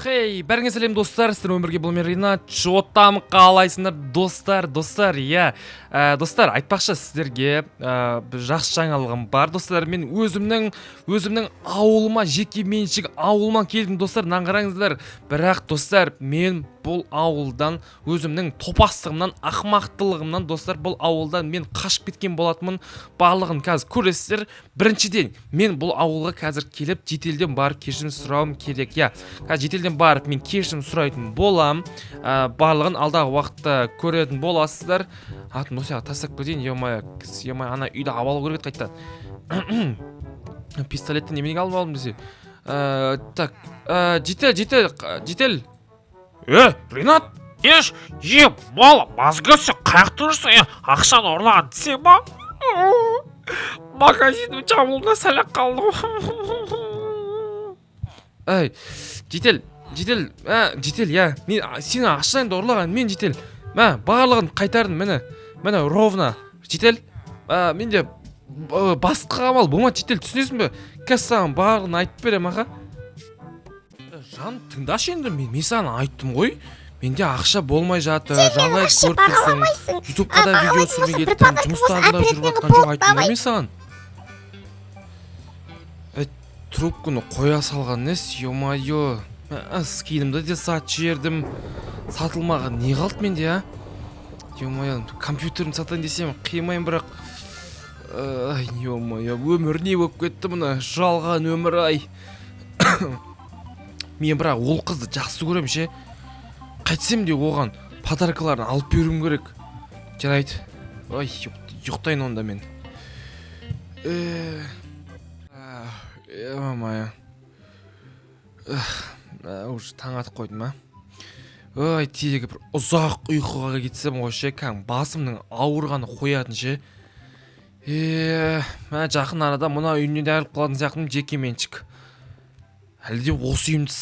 Хей, бәріңе сәлем достар, сіздер өмірге бұл мен Ринат, жотам қалайсыңдар достар, иә. Достар, айтпақшы сіздерге бір жақсы жаңалығым бар достар. Мен өзімнің ауылыма, жеке меншік ауылыма келдім достар, наңғараңыздар. Бірақ достар, мен бұл ауылдан өзімнің топастығымнан, ақмақтылығымнан достар, бұл ауылдан мен қашып кеткен болатынмын. Барлығын қазір көресіздер. Біріншіден, мен бұл ауылға қазір келіп, жетелден барып кешірім сұрауым керек. Қазір жетелден барып мен кешірім сұрайтын болам. Барлығын алдағы уақытта көретін боласыздар. Атын осыяға тастап кетейін. Емай, ана үйді абалу керек қайтта. Пистолетті неменеге алып алдым десе. Так, жетел. Ринат, еш, мал, мазгөсі қаяқты жүрсің, ақшаны ұрлаған десең ба? Магазинім жабылуына сәлек қалды. Жетел, мен сені ақшаңды ұрлаған, мен жетел. Барлығын қайтардым, мені ровно. Жетел, менде басқа амал болмады, жетел, түсінесің бе? Қазір саған барлығын айтып берем, аға. Жан, тыңдашы енді, мен саған айттым ғой. Менде ақша болмай жатыр, жалай көріп тұрсың. Ютубқа да видео түсірмей кеттім, жұмыстарында жүріп жатқан жоқ айттым ғой мен саған. Трубканы қоя салған нес, ё-майо. Скидімді де сат жібердім. Сатылмаған не қалды менде, ё-майо, компьютерін сатайын десем қимайын, бірақ ё-майо, өмір не болып кетті мұны, жалған өмір, ай. Мен бірақ ол қызды жақсы көрем ше. Қайтсем де оған подаркаларын алып беруім керек. Жарайды. Ой, ұйықтайын онда мен. Мамая. Уже таң атып қойдым, ма? Ой, тезегі бір ұзақ ұйқыға кетсем ғой ше, басымның ауырғаны қоятын ше. Жақын арада мұна үйіне де айырылып қалатын сияқтым, жеке меншік. Әлде осы үйімді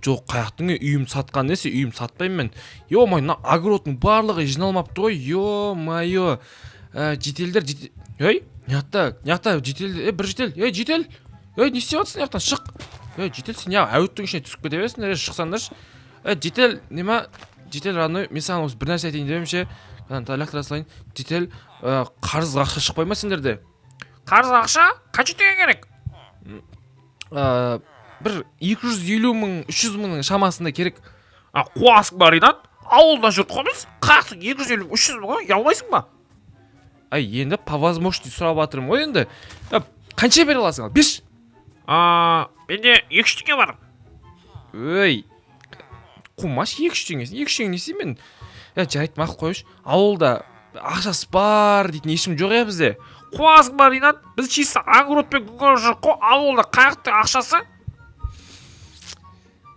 жоқ, қаяқтың үйімді сатқан несі, үйімді сатпаймын мен. Ё-май, огородның барлығы жиналмапты ғой, ё-майо. Жетелдер, неқта, жетел, бір жетел, жетел. Не істеп жатсың, неқтан, шық. Жетел, сен әуіттің ішіне түсіп кете бересің, шықсаңдаршы. Жетел, нема, жетел, родной, мен саған осы бір нәрсе айтайын демем ше. Лақтыра салайын, жетел, қарыз ақша шықпай ма сендерде? Қарыз ақша? Қанша теңге керек? Бір 250 мың, 300 мыңның шамасында керек. Қуасың ба, Ринат? Ауылда жүріп қоймыз? Қақтың 250 мың, 300 мың, ұялмайсың ба? Енді по возможности сұрап жатырмын ғой енді. Қанша бере аласың ал? Беш? Менде 2-3 теңге бар. Қумаш 2-3 теңгесін. 2-3 теңге несі мен? Жарайды, мақұл қойыш. Ауылда ақшасы бар дейтін ешкім жоқ бізде. Қуасың ба, Ринат? Біз чисто огородпен күнген жоқ қой, ауылда қаяқтың ақшасы?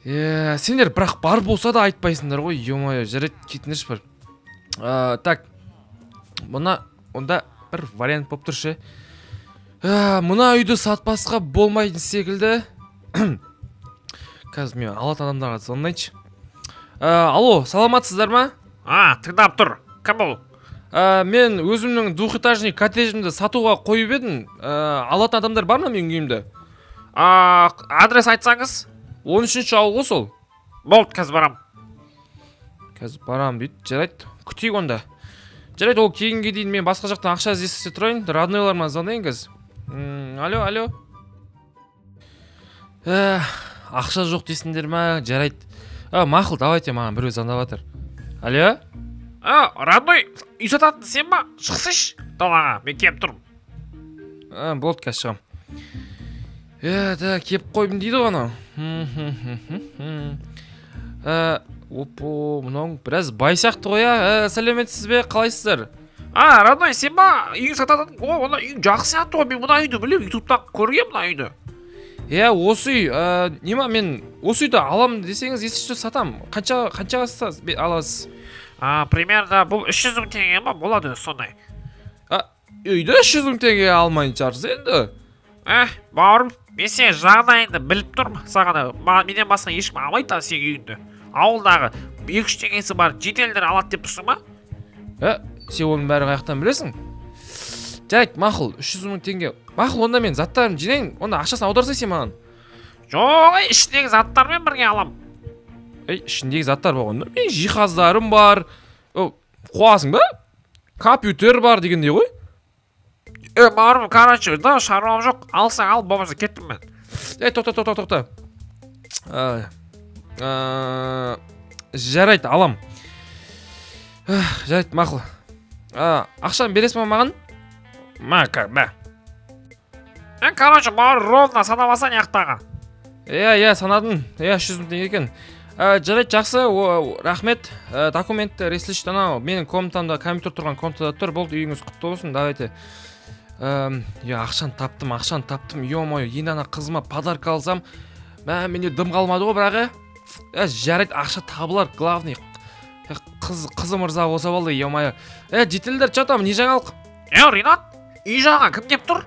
Сендер бірақ бар болса да айтпайсыңдар ғой, ё-майо, жарайды, кетіңдерші бір. Так, онда бір вариант болып тұршы. Мұна үйді сатпасқа болмайтын секілді. Қазір мен алатын адамдарға звондайыншы. Алло, саламатсыздар ма? Тыңдап тұр. Кім ол? Мен өзімнің двухэтажный коттеджімді сатуға қойып едім. Алатын адамдар бар ма менің үйімді? Адрес айтсаңыз? 13-ші ауыл ғой сол. Болды, қазір барам. Қазір барам дейді. Жарайды, күтейік онда. Жарайды, ол кейінге дейін мен басқа жақтан ақша іздесе тұрайын. Роднойларыма звондайын қазір. Алло. Ақша жоқ дейсіңдер ма? Жарайды. Мақұл, давайте, маған біреу звондап жатыр. Алло? Родной, үй сататын сен ба? Шықсыш. Далаға, мен кеп тұрмын. Болды, қазір шығам. Кеп қойдым дейді ғана. Опо, мұның біраз бай сияқты ғой, сәлеметсіз бе, қалайсыздар? Родной, сен ба? Үйің сататын, оны үйің жақсы сияқты ғой, мен мұна үйді білем, ютубтан көргем мұна үйді. Осы үй, нема мен осы үйді алам десеңіз, есішті сатам. Қаншаға аласыз? Примерно бұл 300 мың теңге ма болады сондай. Үйді 300 мың теңге алмайын шығарсыз енді? Бауырым, мен сен жағдайыңды біліп тұрмын саған. Менен басқа ешкім алмайды да сен үйіңді. Ауылдағы 2-3 теңгесі бар жетелдер алады деп тұрсың ба? Сен оның бәрі қаяқтан білесің? Жарайды, мақұл, 300 мың теңге. Мақұл, онда мен заттарым жинайын, онда ақшасын аударсай сен маған. Жоқ, іштегі заттармен бірге алам. ішіндегі заттар болғанда менің жиһаздарым бар. Қуасың ба? Компьютер бар дегендей ғой. Бауырым, короче, да шаруам жоқ. Алсаң ал, болмаса кеттім мен. Тоқта. Жарайды, алам. Жарайды, мақұл. Ақшаны бересің ба маған? Бә. Короче, бауыр, ровно санамасан яқтаға. Санадың. 300 мың теңге екен. Жарайды, жақсы. Рахмет. Документті реслишті анау. Менің комнатамда компьютер тұрған комнатада тұр. Болды, үйіңіз құтты болсын. Давайте. Ақшаны таптым. Ё-моё, енді ана қызыма подарка алсам, менде дым қалмады ғой, бірақ. Жарайды, ақша табылар, главный. Қызы мырза болса болды, ё-моё. Жетелдер, что там, не жаңалық? Ринат, үй жаға кім деп тұр?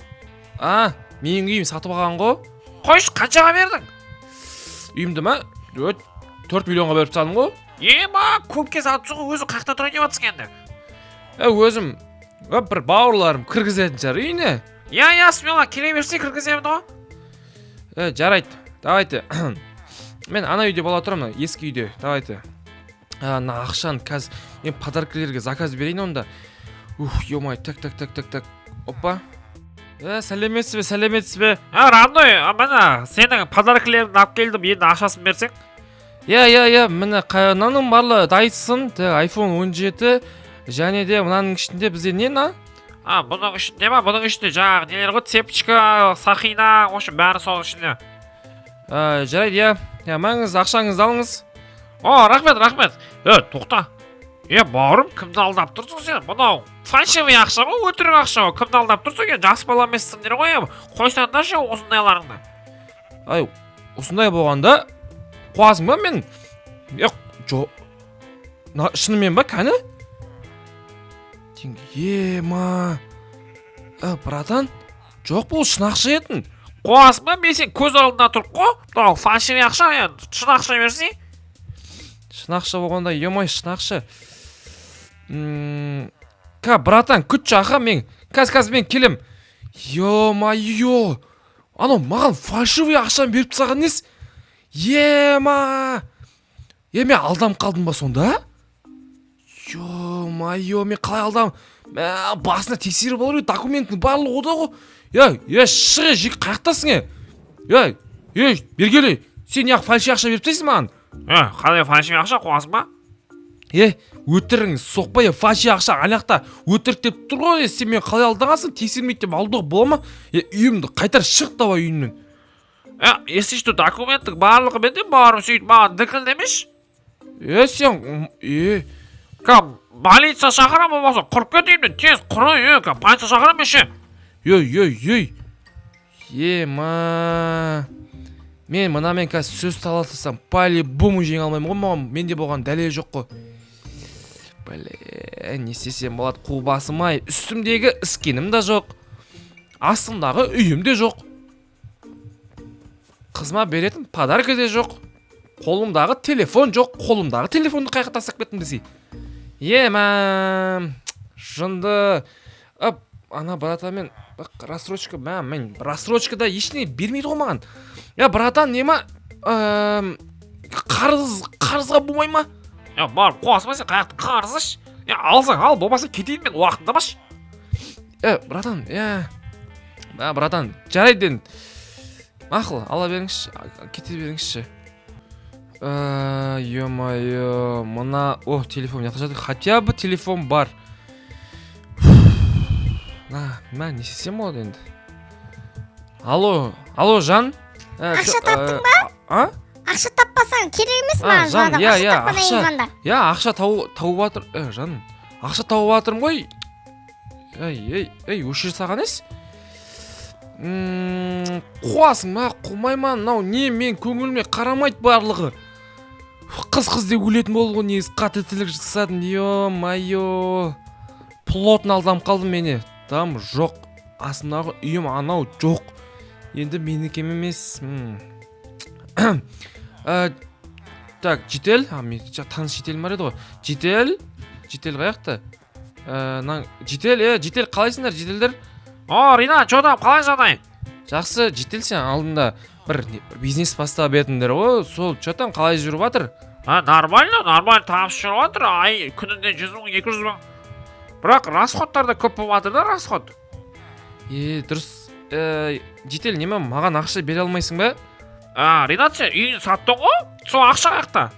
Менің үйім сатып алған ғой. Қойшы, қаншаға бердің? Үйімді ма? 4 миллионға беріп салдым ғой. Көпке сатып ғой, өзі қақта тұрайын деп атсың енді. Өзім бір бауырларым кіргізетін шығар үйіне. Смела, келе берсе кіргіземін ғой. Жарайды, давайте. Мен ана үйде бола тұрамын, ескі үйде. Давайте. Ақшаны қазір мен подаркалерге заказ берейін онда. Ё-май, так. Опа. Сәлеметсіз бе? Родной, мына сенің подаркалерін алып келдім, енді ақшасын берсең. Міне мынаның барлы Dyson, iPhone 17 және де мынаның ішінде бізде не на? Бұның ішінде ма? Бұның ішінде жаңағы нелер ғой, цепочка, сақина, осы бәрі сол ішінде. Жарайды, маңыз ақшаңызды алыңыз. Рахмет. Тоқта. Бауырым, кімді алдап тұрсың сен? Бұнау фальшивый ақша ғой, өтірік ақша ғой. Кімді алдап тұрсың? Жас бала емессіңдер ғой. Қойсаңдар ше осындайларыңды. Осындай болғанда қуасың ба мен? Шынымен ба, кәні? Братан, жоқ бұл шын ақша етін. Қуасың ба, мен сен көз алдында тұрып қой. Бұнау фальшивый ақша, шын ақша берсей. Шын ақша болғанда, ё-май, шын ақша. Братан, күтші аға, мен қазір мен келем. Ё-майо, анау маған фальшивый ақшаны беріп тастаған нес? Мен алдам қалдым ба сонда? Ё-майо, мен қалай алдам? Басына тексеріп алыр, документтің барлығы ода ғой. Шығы, жек қаяқтасың, бергелі, сен неғып фальшивый ақша беріп тастайсың маған? Қалай фальшивый ақша қуасың ба? Өтірің соқпай, фальшивый ақша аяқта өтірік деп тұр ғой. Сен мен қалай алдағансың, тексермейді деп алдығы бола ма? Үйімді қайтар шық давай үйімнен. Если что, документтің барлығы менде, бауырым, сөйтіп маған дікіл демеш? Полиция шақырам болмаса, құрып кетеймін, тез құры, полиция шақырам еше. Мен мұнамен қазір сөз талатысам, по-любому жеңе алмаймын ғой, маған менде болған дәлел жоқ қой. Не істесем болады, қу басым-ай, үстімдегі іскенім да жоқ, астымдағы үйім де жоқ, қызыма беретін подарка де жоқ, қолымдағы телефон жоқ, қолымдағы телефонды қайқа тастап кеттім десе. Жынды. Ана братамен рассрочка, мен рассрочкада ешіне бермейді ғой маған. Братан, нема қарызға болмай ма? Бар, қуасың ба сен, қаяқты қарызыш? Алсаң ал, болмаса кетейін мен уақытында баш. Братан, братан, жарайды. Мақыл, ала беріңізші, кете беріңізші. Ё-майо, мына, телефон не жатыр, хотя бы телефон бар. Не істесем болады енді. Алло, жан? Ақша таптың ба? Ақша таппасаң керек емес маған жан. Ақша тауып атыр. Жан, ақша тауып атырым ғой. Өшір саған ес? Қуасың ма, қумай ма? Не мен көңіліме қарамайды барлығы. Қыз деп өлетін болғы негіз қаты тілік жасадым. Ё-майо, плотын алдам қалдым мені. Там жоқ, астымдағы үйім анау жоқ. Енді менікем емес. Так, жетел. Таныс жетелім бар еді ғой. Жетел қаяқты? Жетел қалайсыңдар, жетелдер? Ринат, что там, қалай жағдайың? жақсы жетел, сен алдында бір бизнес бастап едіңдер ғой, сол чотан қалай жүріп жатыр? Нормально табыс жүріп жатыр. Ай күнінде 100 мың 200 мың. Бірақ расходтар да көп болып жатыр да, расход. Дұрыс. Жетел, неме маған ақша бере алмайсың ба? Ринат, сен үйін саттың ғой? Сол ақша қаяқта?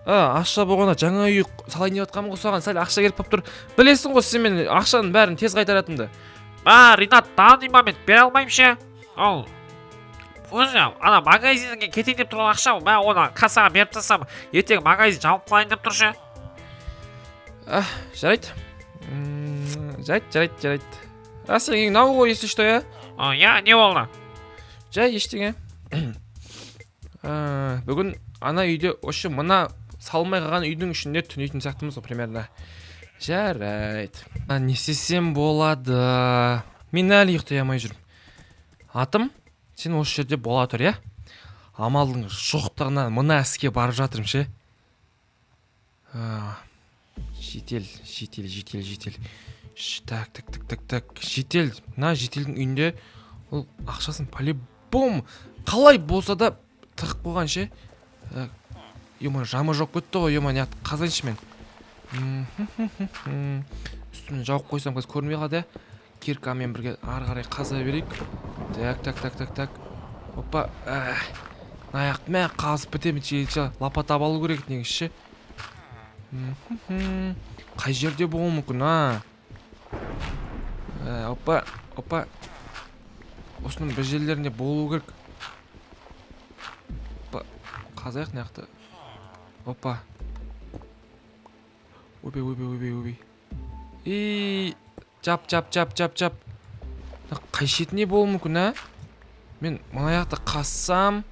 Ақша болғанда жаңа үй салайын деп жатқанмын ғой, соған сәл ақша керек болып тұр. Білесің ғой сен мен ақшаның бәрін тез қайтаратынды. Ринат, даныма мен бере алмаймын ше. Ол өзі ана магазинге кетейін деп тұрған ақша, мен оны кассаға беріп тастасам, ертең магазин жауып қалайын деп тұр ше. Жарайды. Жарайды. Сен нау ғой, если что, я? Не болды? Жай, ештеңе. Бүгін ана үйде, осы мына салмай қалған үйдің ішінде түнейтін сияқтымыз ғой, примерно. Жарайды. Не істесем болады? Мен әлі ұйықтай алмай жүрмін. Атым, сен осы жерде бола тұр, я? Амалдың жоқтығынан мына іске барып жатырмын, ше? Жетел. Так. Жетел. Мына жетелдің үйінде ол ақшасын по-любому қалай болса да тығып қойған, ше? Жамы жоқ кетті ғой, не қазайыншы мен. Үстімін жауып қойсам қыз көрмей қалды. Киркамен бірге ары қарай қаза берейік. Так. Опа. Аяқ мә қазып бітемін, лапа табалу керек негізі, ше? Қай жерде болуы мүмкін, Опа. Осының бір жерлерінде болу керек. Опа. Қазайық неяқты. Опа. Өбей. Жап. Қай шетіне болу мүмкін, Мен мұны аяқты қассам,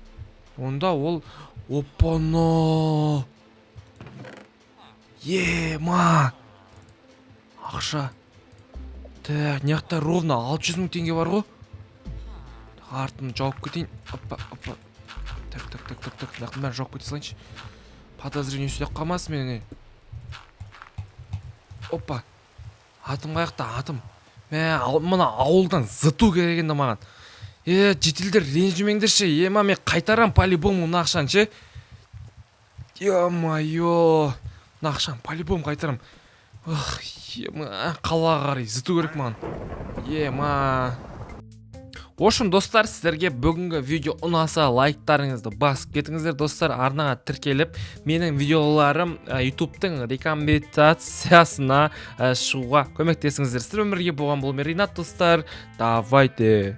онда ол... Опа-но! Ема! Ақша. Так, неяқта ровно 600 мың теңге бар ғой. Артын жауып кетейін. Опа. Так. Нақын бәрін жауып кете салайыншы. Подозрение үстеп қалмасын мені. Опа. Атым қаяқта, атым. Мұна ауылдан зыту керек енді маған. Жетелдер ренжімеңдерші. Мен қайтарам по-любому мына ақшаны, ше? Ё-моё. Мына ақшаны по-любому қайтарам. Қалаға қарай зыту керек маған. Ошым достар, сіздерге бүгінгі видео ұнаса лайктарыңызды басып кетіңіздер достар. Арнаға тіркеліп, менің видеоларым YouTube'тың рекомендациясына шығуға көмектесіңіздер. Сіздер өмірге болған бұл мен Ринат достар. Давайте.